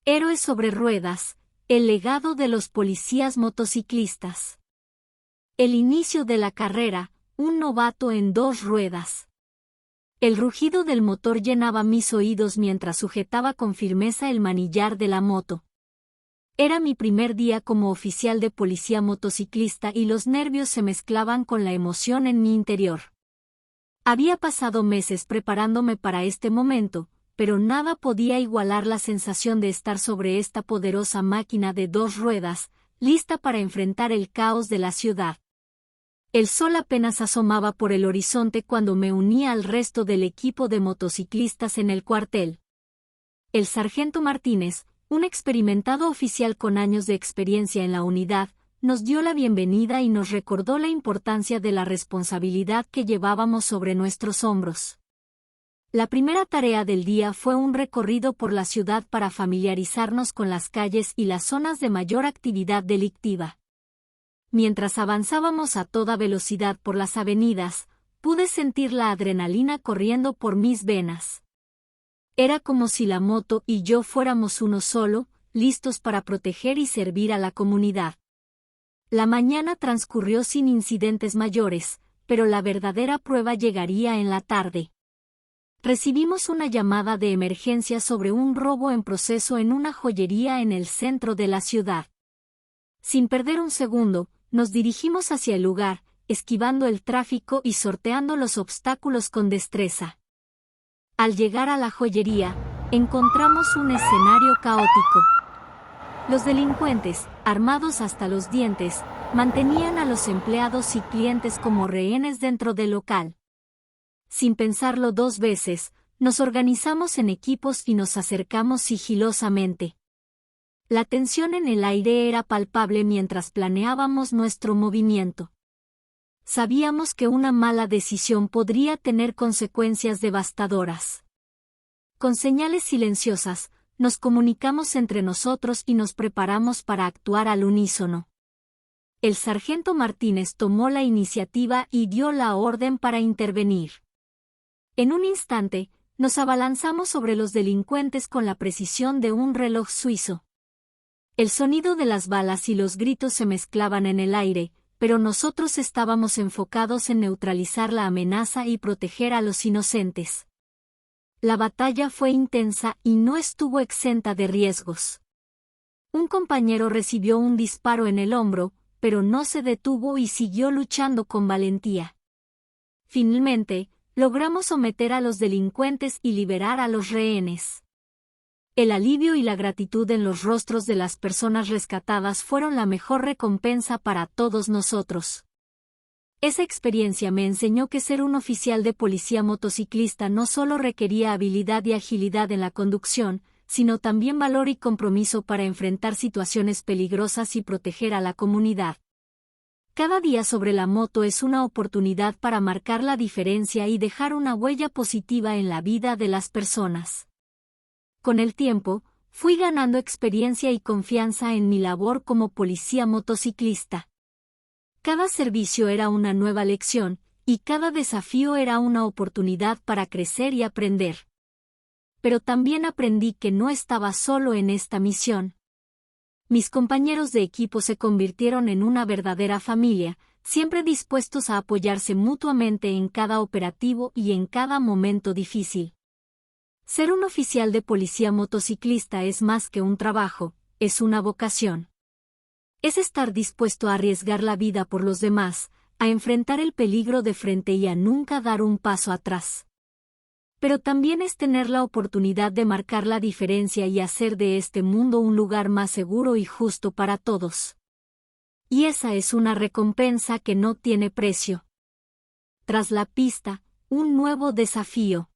Héroes sobre ruedas, el legado de los policías motociclistas. El inicio de la carrera, un novato en dos ruedas. El rugido del motor llenaba mis oídos mientras sujetaba con firmeza el manillar de la moto. Era mi primer día como oficial de policía motociclista y los nervios se mezclaban con la emoción en mi interior. Había pasado meses preparándome para este momento, pero nada podía igualar la sensación de estar sobre esta poderosa máquina de dos ruedas, lista para enfrentar el caos de la ciudad. El sol apenas asomaba por el horizonte cuando me uní al resto del equipo de motociclistas en el cuartel. El sargento Martínez, un experimentado oficial con años de experiencia en la unidad, nos dio la bienvenida y nos recordó la importancia de la responsabilidad que llevábamos sobre nuestros hombros. La primera tarea del día fue un recorrido por la ciudad para familiarizarnos con las calles y las zonas de mayor actividad delictiva. Mientras avanzábamos a toda velocidad por las avenidas, pude sentir la adrenalina corriendo por mis venas. Era como si la moto y yo fuéramos uno solo, listos para proteger y servir a la comunidad. La mañana transcurrió sin incidentes mayores, pero la verdadera prueba llegaría en la tarde. Recibimos una llamada de emergencia sobre un robo en proceso en una joyería en el centro de la ciudad. Sin perder un segundo, nos dirigimos hacia el lugar, esquivando el tráfico y sorteando los obstáculos con destreza. Al llegar a la joyería, encontramos un escenario caótico. Los delincuentes, armados hasta los dientes, mantenían a los empleados y clientes como rehenes dentro del local. Sin pensarlo dos veces, nos organizamos en equipos y nos acercamos sigilosamente. La tensión en el aire era palpable mientras planeábamos nuestro movimiento. Sabíamos que una mala decisión podría tener consecuencias devastadoras. Con señales silenciosas, nos comunicamos entre nosotros y nos preparamos para actuar al unísono. El sargento Martínez tomó la iniciativa y dio la orden para intervenir. En un instante, nos abalanzamos sobre los delincuentes con la precisión de un reloj suizo. El sonido de las balas y los gritos se mezclaban en el aire, pero nosotros estábamos enfocados en neutralizar la amenaza y proteger a los inocentes. La batalla fue intensa y no estuvo exenta de riesgos. Un compañero recibió un disparo en el hombro, pero no se detuvo y siguió luchando con valentía. Finalmente, logramos someter a los delincuentes y liberar a los rehenes. El alivio y la gratitud en los rostros de las personas rescatadas fueron la mejor recompensa para todos nosotros. Esa experiencia me enseñó que ser un oficial de policía motociclista no solo requería habilidad y agilidad en la conducción, sino también valor y compromiso para enfrentar situaciones peligrosas y proteger a la comunidad. Cada día sobre la moto es una oportunidad para marcar la diferencia y dejar una huella positiva en la vida de las personas. Con el tiempo, fui ganando experiencia y confianza en mi labor como policía motociclista. Cada servicio era una nueva lección, y cada desafío era una oportunidad para crecer y aprender. Pero también aprendí que no estaba solo en esta misión. Mis compañeros de equipo se convirtieron en una verdadera familia, siempre dispuestos a apoyarse mutuamente en cada operativo y en cada momento difícil. Ser un oficial de policía motociclista es más que un trabajo, es una vocación. Es estar dispuesto a arriesgar la vida por los demás, a enfrentar el peligro de frente y a nunca dar un paso atrás. Pero también es tener la oportunidad de marcar la diferencia y hacer de este mundo un lugar más seguro y justo para todos. Y esa es una recompensa que no tiene precio. Tras la pista, un nuevo desafío.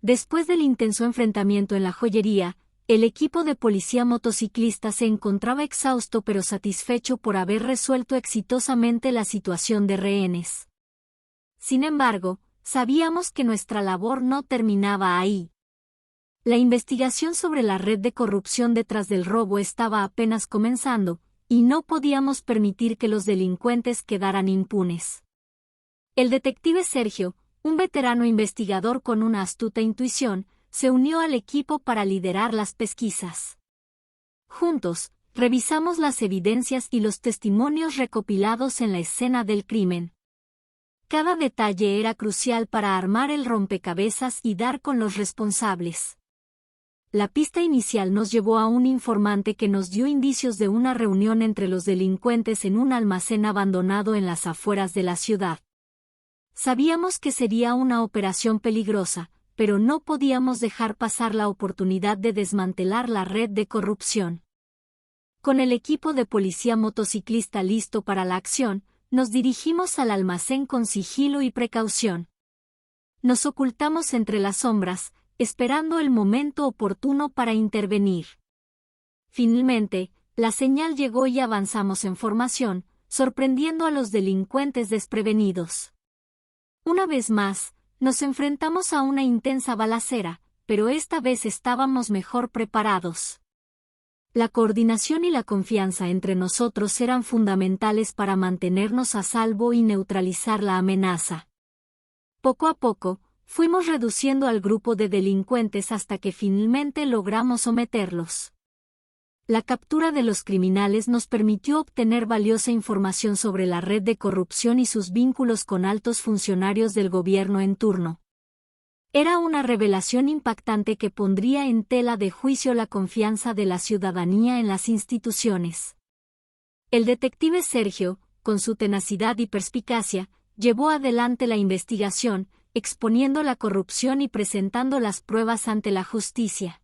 Después del intenso enfrentamiento en la joyería, el equipo de policía motociclista se encontraba exhausto pero satisfecho por haber resuelto exitosamente la situación de rehenes. Sin embargo, sabíamos que nuestra labor no terminaba ahí. La investigación sobre la red de corrupción detrás del robo estaba apenas comenzando, y no podíamos permitir que los delincuentes quedaran impunes. El detective Sergio, un veterano investigador con una astuta intuición, se unió al equipo para liderar las pesquisas. Juntos, revisamos las evidencias y los testimonios recopilados en la escena del crimen. Cada detalle era crucial para armar el rompecabezas y dar con los responsables. La pista inicial nos llevó a un informante que nos dio indicios de una reunión entre los delincuentes en un almacén abandonado en las afueras de la ciudad. Sabíamos que sería una operación peligrosa, pero no podíamos dejar pasar la oportunidad de desmantelar la red de corrupción. Con el equipo de policía motociclista listo para la acción, nos dirigimos al almacén con sigilo y precaución. Nos ocultamos entre las sombras, esperando el momento oportuno para intervenir. Finalmente, la señal llegó y avanzamos en formación, sorprendiendo a los delincuentes desprevenidos. Una vez más, nos enfrentamos a una intensa balacera, pero esta vez estábamos mejor preparados. La coordinación y la confianza entre nosotros eran fundamentales para mantenernos a salvo y neutralizar la amenaza. Poco a poco, fuimos reduciendo al grupo de delincuentes hasta que finalmente logramos someterlos. La captura de los criminales nos permitió obtener valiosa información sobre la red de corrupción y sus vínculos con altos funcionarios del gobierno en turno. Era una revelación impactante que pondría en tela de juicio la confianza de la ciudadanía en las instituciones. El detective Sergio, con su tenacidad y perspicacia, llevó adelante la investigación, exponiendo la corrupción y presentando las pruebas ante la justicia.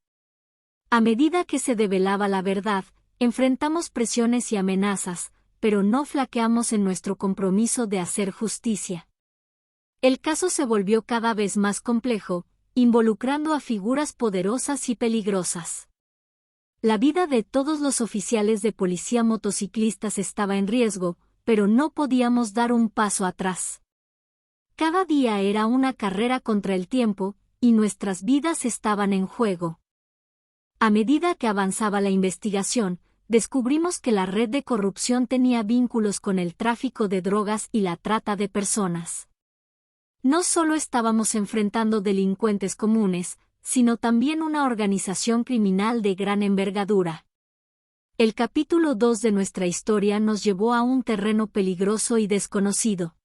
A medida que se develaba la verdad, enfrentamos presiones y amenazas, pero no flaqueamos en nuestro compromiso de hacer justicia. El caso se volvió cada vez más complejo, involucrando a figuras poderosas y peligrosas. La vida de todos los oficiales de policía motociclistas estaba en riesgo, pero no podíamos dar un paso atrás. Cada día era una carrera contra el tiempo, y nuestras vidas estaban en juego. A medida que avanzaba la investigación, descubrimos que la red de corrupción tenía vínculos con el tráfico de drogas y la trata de personas. No solo estábamos enfrentando delincuentes comunes, sino también una organización criminal de gran envergadura. El capítulo 2 de nuestra historia nos llevó a un terreno peligroso y desconocido.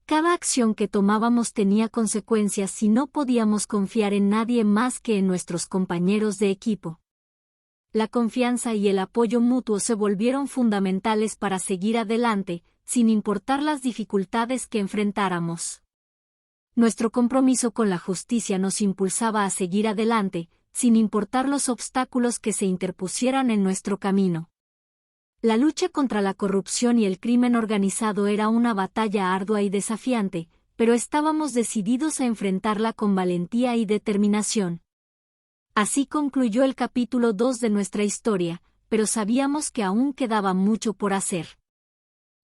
Cada acción que tomábamos tenía consecuencias y no podíamos confiar en nadie más que en nuestros compañeros de equipo. La confianza y el apoyo mutuo se volvieron fundamentales para seguir adelante, sin importar las dificultades que enfrentáramos. Nuestro compromiso con la justicia nos impulsaba a seguir adelante, sin importar los obstáculos que se interpusieran en nuestro camino. La lucha contra la corrupción y el crimen organizado era una batalla ardua y desafiante, pero estábamos decididos a enfrentarla con valentía y determinación. Así concluyó el capítulo 2 de nuestra historia, pero sabíamos que aún quedaba mucho por hacer.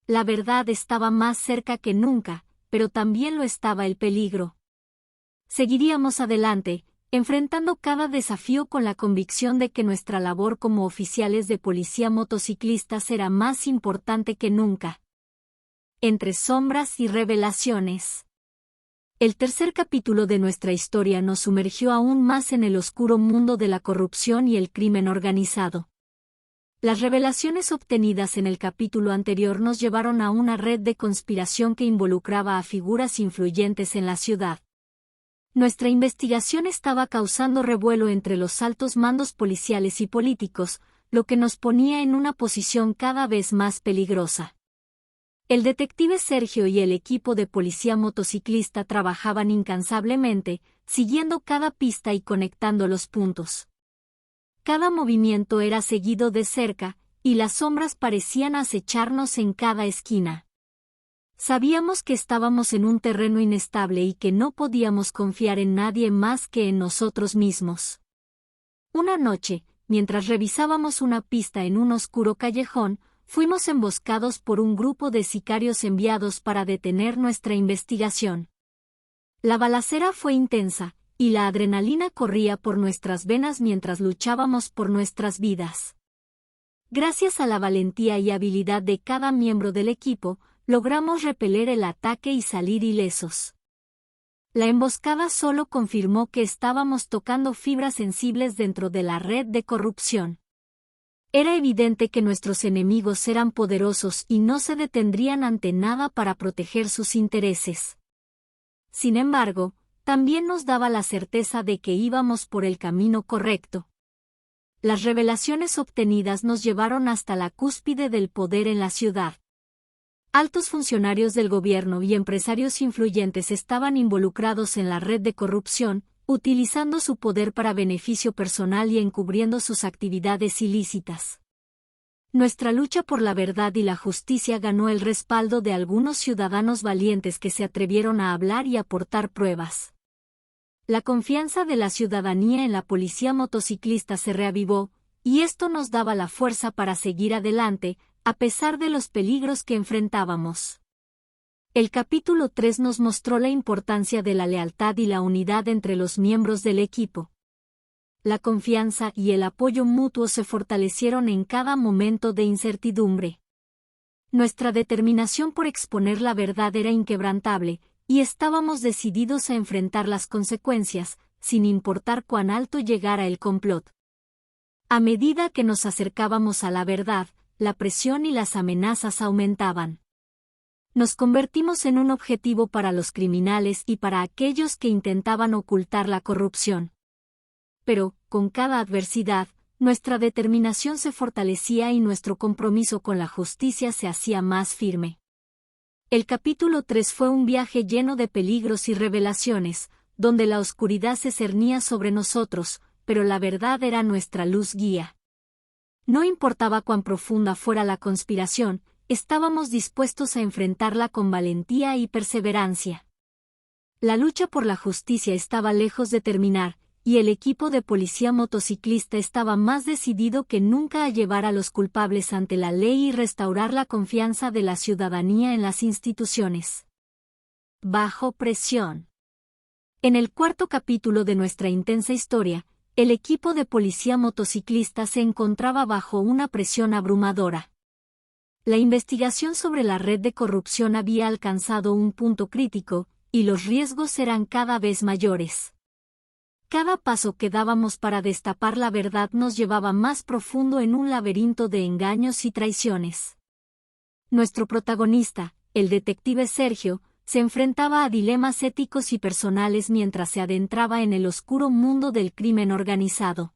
La verdad estaba más cerca que nunca, pero también lo estaba el peligro. Seguiríamos adelante, enfrentando cada desafío con la convicción de que nuestra labor como oficiales de policía motociclistas era más importante que nunca. Entre sombras y revelaciones. El tercer capítulo de nuestra historia nos sumergió aún más en el oscuro mundo de la corrupción y el crimen organizado. Las revelaciones obtenidas en el capítulo anterior nos llevaron a una red de conspiración que involucraba a figuras influyentes en la ciudad. Nuestra investigación estaba causando revuelo entre los altos mandos policiales y políticos, lo que nos ponía en una posición cada vez más peligrosa. El detective Sergio y el equipo de policía motociclista trabajaban incansablemente, siguiendo cada pista y conectando los puntos. Cada movimiento era seguido de cerca, y las sombras parecían acecharnos en cada esquina. Sabíamos que estábamos en un terreno inestable y que no podíamos confiar en nadie más que en nosotros mismos. Una noche, mientras revisábamos una pista en un oscuro callejón, fuimos emboscados por un grupo de sicarios enviados para detener nuestra investigación. La balacera fue intensa, y la adrenalina corría por nuestras venas mientras luchábamos por nuestras vidas. Gracias a la valentía y habilidad de cada miembro del equipo, logramos repeler el ataque y salir ilesos. La emboscada solo confirmó que estábamos tocando fibras sensibles dentro de la red de corrupción. Era evidente que nuestros enemigos eran poderosos y no se detendrían ante nada para proteger sus intereses. Sin embargo, también nos daba la certeza de que íbamos por el camino correcto. Las revelaciones obtenidas nos llevaron hasta la cúspide del poder en la ciudad. Altos funcionarios del gobierno y empresarios influyentes estaban involucrados en la red de corrupción, utilizando su poder para beneficio personal y encubriendo sus actividades ilícitas. Nuestra lucha por la verdad y la justicia ganó el respaldo de algunos ciudadanos valientes que se atrevieron a hablar y aportar pruebas. La confianza de la ciudadanía en la policía motociclista se reavivó, y esto nos daba la fuerza para seguir adelante, a pesar de los peligros que enfrentábamos. El capítulo 3 nos mostró la importancia de la lealtad y la unidad entre los miembros del equipo. La confianza y el apoyo mutuo se fortalecieron en cada momento de incertidumbre. Nuestra determinación por exponer la verdad era inquebrantable, y estábamos decididos a enfrentar las consecuencias, sin importar cuán alto llegara el complot. A medida que nos acercábamos a la verdad, la presión y las amenazas aumentaban. Nos convertimos en un objetivo para los criminales y para aquellos que intentaban ocultar la corrupción. Pero, con cada adversidad, nuestra determinación se fortalecía y nuestro compromiso con la justicia se hacía más firme. El capítulo 3 fue un viaje lleno de peligros y revelaciones, donde la oscuridad se cernía sobre nosotros, pero la verdad era nuestra luz guía. No importaba cuán profunda fuera la conspiración, estábamos dispuestos a enfrentarla con valentía y perseverancia. La lucha por la justicia estaba lejos de terminar, y el equipo de policía motociclista estaba más decidido que nunca a llevar a los culpables ante la ley y restaurar la confianza de la ciudadanía en las instituciones. Bajo presión. En el cuarto capítulo de nuestra intensa historia, el equipo de policía motociclista se encontraba bajo una presión abrumadora. La investigación sobre la red de corrupción había alcanzado un punto crítico, y los riesgos eran cada vez mayores. Cada paso que dábamos para destapar la verdad nos llevaba más profundo en un laberinto de engaños y traiciones. Nuestro protagonista, el detective Sergio, se enfrentaba a dilemas éticos y personales mientras se adentraba en el oscuro mundo del crimen organizado.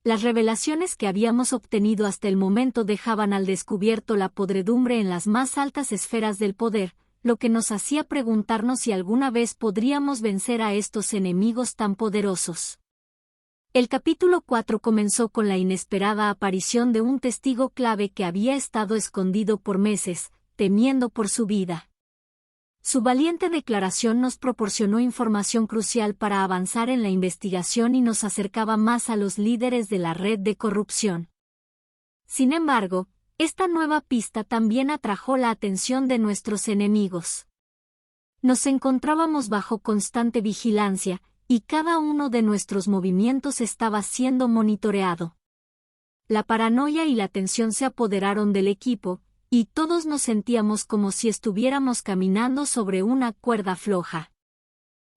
Las revelaciones que habíamos obtenido hasta el momento dejaban al descubierto la podredumbre en las más altas esferas del poder, lo que nos hacía preguntarnos si alguna vez podríamos vencer a estos enemigos tan poderosos. El capítulo 4 comenzó con la inesperada aparición de un testigo clave que había estado escondido por meses, temiendo por su vida. Su valiente declaración nos proporcionó información crucial para avanzar en la investigación y nos acercaba más a los líderes de la red de corrupción. Sin embargo, esta nueva pista también atrajo la atención de nuestros enemigos. Nos encontrábamos bajo constante vigilancia, y cada uno de nuestros movimientos estaba siendo monitoreado. La paranoia y la tensión se apoderaron del equipo, y todos nos sentíamos como si estuviéramos caminando sobre una cuerda floja.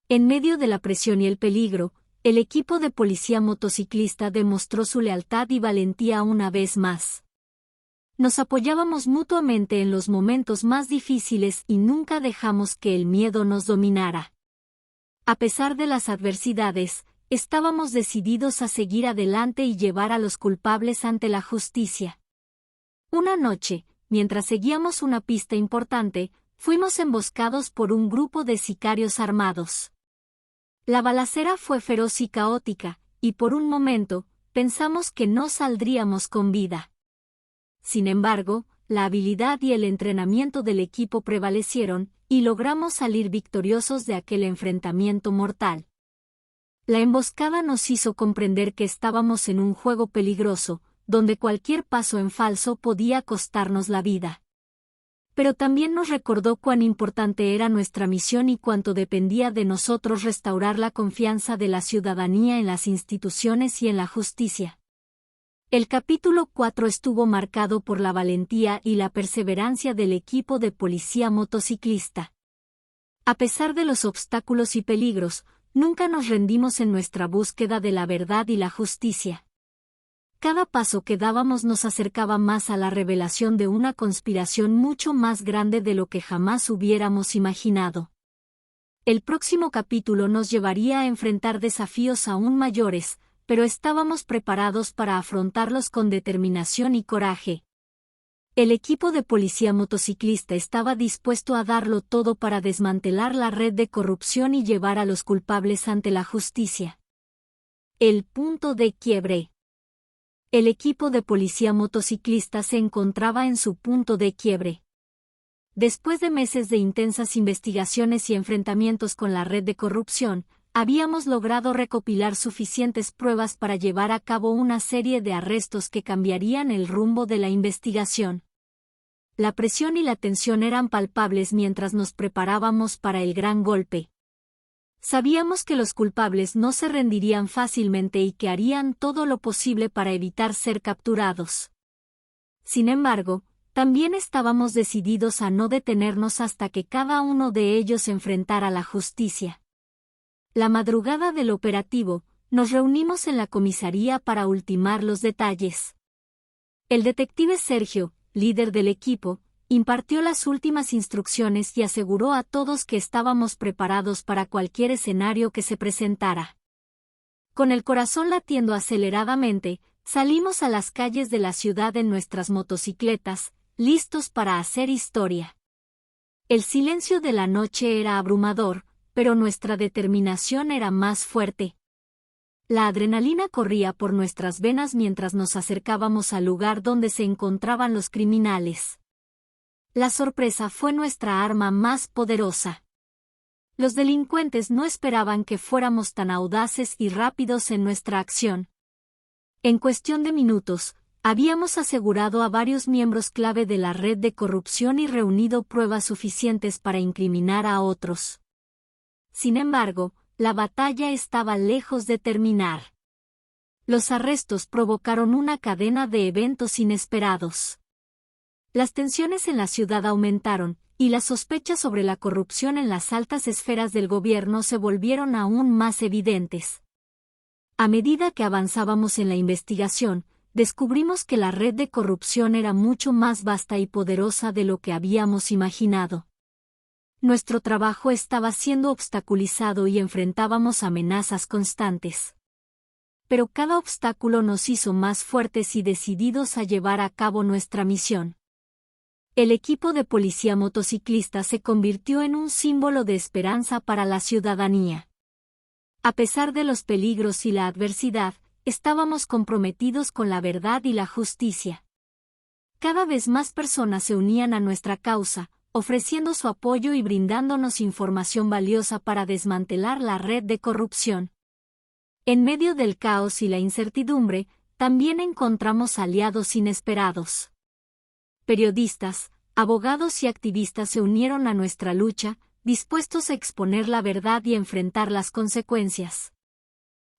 En medio de la presión y el peligro, el equipo de policía motociclista demostró su lealtad y valentía una vez más. Nos apoyábamos mutuamente en los momentos más difíciles y nunca dejamos que el miedo nos dominara. A pesar de las adversidades, estábamos decididos a seguir adelante y llevar a los culpables ante la justicia. Una noche, mientras seguíamos una pista importante, fuimos emboscados por un grupo de sicarios armados. La balacera fue feroz y caótica, y por un momento, pensamos que no saldríamos con vida. Sin embargo, la habilidad y el entrenamiento del equipo prevalecieron, y logramos salir victoriosos de aquel enfrentamiento mortal. La emboscada nos hizo comprender que estábamos en un juego peligroso, donde cualquier paso en falso podía costarnos la vida. Pero también nos recordó cuán importante era nuestra misión y cuánto dependía de nosotros restaurar la confianza de la ciudadanía en las instituciones y en la justicia. El capítulo 4 estuvo marcado por la valentía y la perseverancia del equipo de policía motociclista. A pesar de los obstáculos y peligros, nunca nos rendimos en nuestra búsqueda de la verdad y la justicia. Cada paso que dábamos nos acercaba más a la revelación de una conspiración mucho más grande de lo que jamás hubiéramos imaginado. El próximo capítulo nos llevaría a enfrentar desafíos aún mayores, pero estábamos preparados para afrontarlos con determinación y coraje. El equipo de policía motociclista estaba dispuesto a darlo todo para desmantelar la red de corrupción y llevar a los culpables ante la justicia. El punto de quiebre. El equipo de policía motociclista se encontraba en su punto de quiebre. Después de meses de intensas investigaciones y enfrentamientos con la red de corrupción, habíamos logrado recopilar suficientes pruebas para llevar a cabo una serie de arrestos que cambiarían el rumbo de la investigación. La presión y la tensión eran palpables mientras nos preparábamos para el gran golpe. Sabíamos que los culpables no se rendirían fácilmente y que harían todo lo posible para evitar ser capturados. Sin embargo, también estábamos decididos a no detenernos hasta que cada uno de ellos enfrentara la justicia. La madrugada del operativo, nos reunimos en la comisaría para ultimar los detalles. El detective Sergio, líder del equipo, impartió las últimas instrucciones y aseguró a todos que estábamos preparados para cualquier escenario que se presentara. Con el corazón latiendo aceleradamente, salimos a las calles de la ciudad en nuestras motocicletas, listos para hacer historia. El silencio de la noche era abrumador, pero nuestra determinación era más fuerte. La adrenalina corría por nuestras venas mientras nos acercábamos al lugar donde se encontraban los criminales. La sorpresa fue nuestra arma más poderosa. Los delincuentes no esperaban que fuéramos tan audaces y rápidos en nuestra acción. En cuestión de minutos, habíamos asegurado a varios miembros clave de la red de corrupción y reunido pruebas suficientes para incriminar a otros. Sin embargo, la batalla estaba lejos de terminar. Los arrestos provocaron una cadena de eventos inesperados. Las tensiones en la ciudad aumentaron, y las sospechas sobre la corrupción en las altas esferas del gobierno se volvieron aún más evidentes. A medida que avanzábamos en la investigación, descubrimos que la red de corrupción era mucho más vasta y poderosa de lo que habíamos imaginado. Nuestro trabajo estaba siendo obstaculizado y enfrentábamos amenazas constantes. Pero cada obstáculo nos hizo más fuertes y decididos a llevar a cabo nuestra misión. El equipo de policía motociclista se convirtió en un símbolo de esperanza para la ciudadanía. A pesar de los peligros y la adversidad, estábamos comprometidos con la verdad y la justicia. Cada vez más personas se unían a nuestra causa, ofreciendo su apoyo y brindándonos información valiosa para desmantelar la red de corrupción. En medio del caos y la incertidumbre, también encontramos aliados inesperados. Periodistas, abogados y activistas se unieron a nuestra lucha, dispuestos a exponer la verdad y enfrentar las consecuencias.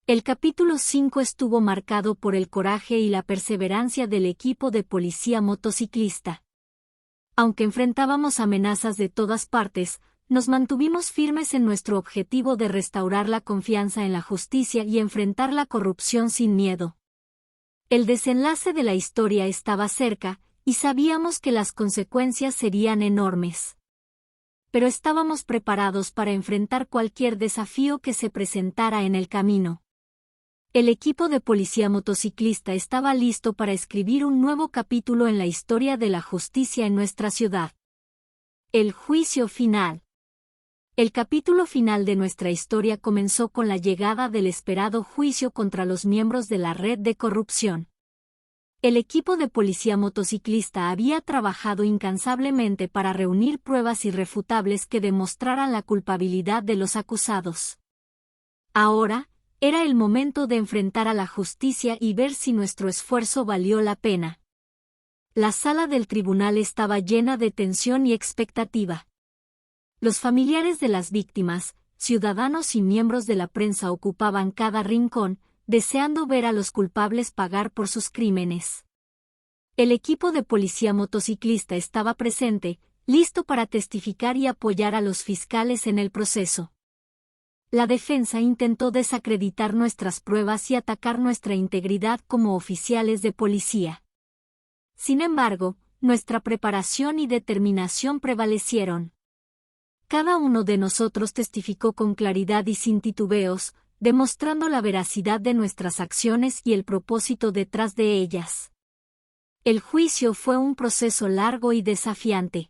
El capítulo 5 estuvo marcado por el coraje y la perseverancia del equipo de policía motociclista. Aunque enfrentábamos amenazas de todas partes, nos mantuvimos firmes en nuestro objetivo de restaurar la confianza en la justicia y enfrentar la corrupción sin miedo. El desenlace de la historia estaba cerca, y sabíamos que las consecuencias serían enormes. Pero estábamos preparados para enfrentar cualquier desafío que se presentara en el camino. El equipo de policía motociclista estaba listo para escribir un nuevo capítulo en la historia de la justicia en nuestra ciudad. El juicio final. El capítulo final de nuestra historia comenzó con la llegada del esperado juicio contra los miembros de la red de corrupción. El equipo de policía motociclista había trabajado incansablemente para reunir pruebas irrefutables que demostraran la culpabilidad de los acusados. Ahora, era el momento de enfrentar a la justicia y ver si nuestro esfuerzo valió la pena. La sala del tribunal estaba llena de tensión y expectativa. Los familiares de las víctimas, ciudadanos y miembros de la prensa ocupaban cada rincón, deseando ver a los culpables pagar por sus crímenes. El equipo de policía motociclista estaba presente, listo para testificar y apoyar a los fiscales en el proceso. La defensa intentó desacreditar nuestras pruebas y atacar nuestra integridad como oficiales de policía. Sin embargo, nuestra preparación y determinación prevalecieron. Cada uno de nosotros testificó con claridad y sin titubeos, demostrando la veracidad de nuestras acciones y el propósito detrás de ellas. El juicio fue un proceso largo y desafiante.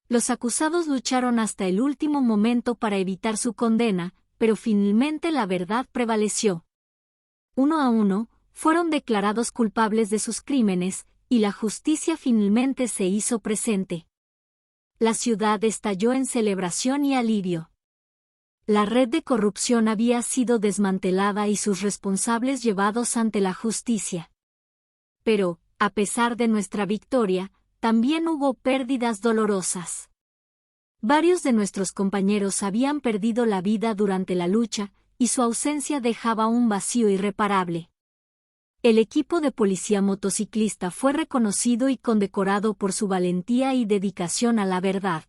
Los acusados lucharon hasta el último momento para evitar su condena, pero finalmente la verdad prevaleció. Uno a uno, fueron declarados culpables de sus crímenes, y la justicia finalmente se hizo presente. La ciudad estalló en celebración y alivio. La red de corrupción había sido desmantelada y sus responsables llevados ante la justicia. Pero, a pesar de nuestra victoria, también hubo pérdidas dolorosas. Varios de nuestros compañeros habían perdido la vida durante la lucha, y su ausencia dejaba un vacío irreparable. El equipo de policía motociclista fue reconocido y condecorado por su valentía y dedicación a la verdad.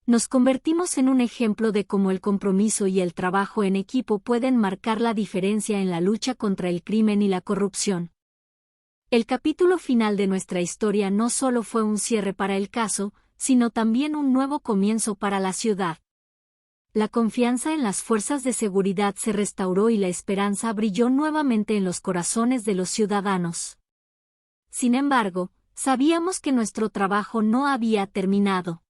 Nos convertimos en un ejemplo de cómo el compromiso y el trabajo en equipo pueden marcar la diferencia en la lucha contra el crimen y la corrupción. El capítulo final de nuestra historia no solo fue un cierre para el caso, sino también un nuevo comienzo para la ciudad. La confianza en las fuerzas de seguridad se restauró y la esperanza brilló nuevamente en los corazones de los ciudadanos. Sin embargo, sabíamos que nuestro trabajo no había terminado.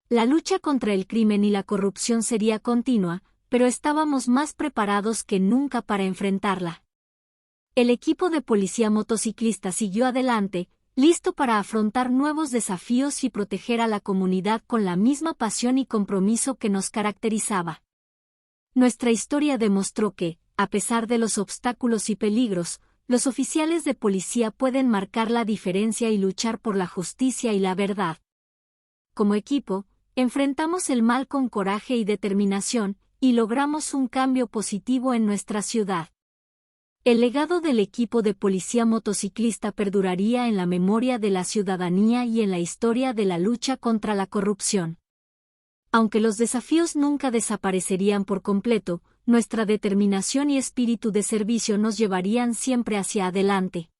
La lucha contra el crimen y la corrupción sería continua, pero estábamos más preparados que nunca para enfrentarla. El equipo de policía motociclista siguió adelante, listo para afrontar nuevos desafíos y proteger a la comunidad con la misma pasión y compromiso que nos caracterizaba. Nuestra historia demostró que, a pesar de los obstáculos y peligros, los oficiales de policía pueden marcar la diferencia y luchar por la justicia y la verdad. Como equipo, enfrentamos el mal con coraje y determinación, y logramos un cambio positivo en nuestra ciudad. El legado del equipo de policía motociclista perduraría en la memoria de la ciudadanía y en la historia de la lucha contra la corrupción. Aunque los desafíos nunca desaparecerían por completo, nuestra determinación y espíritu de servicio nos llevarían siempre hacia adelante.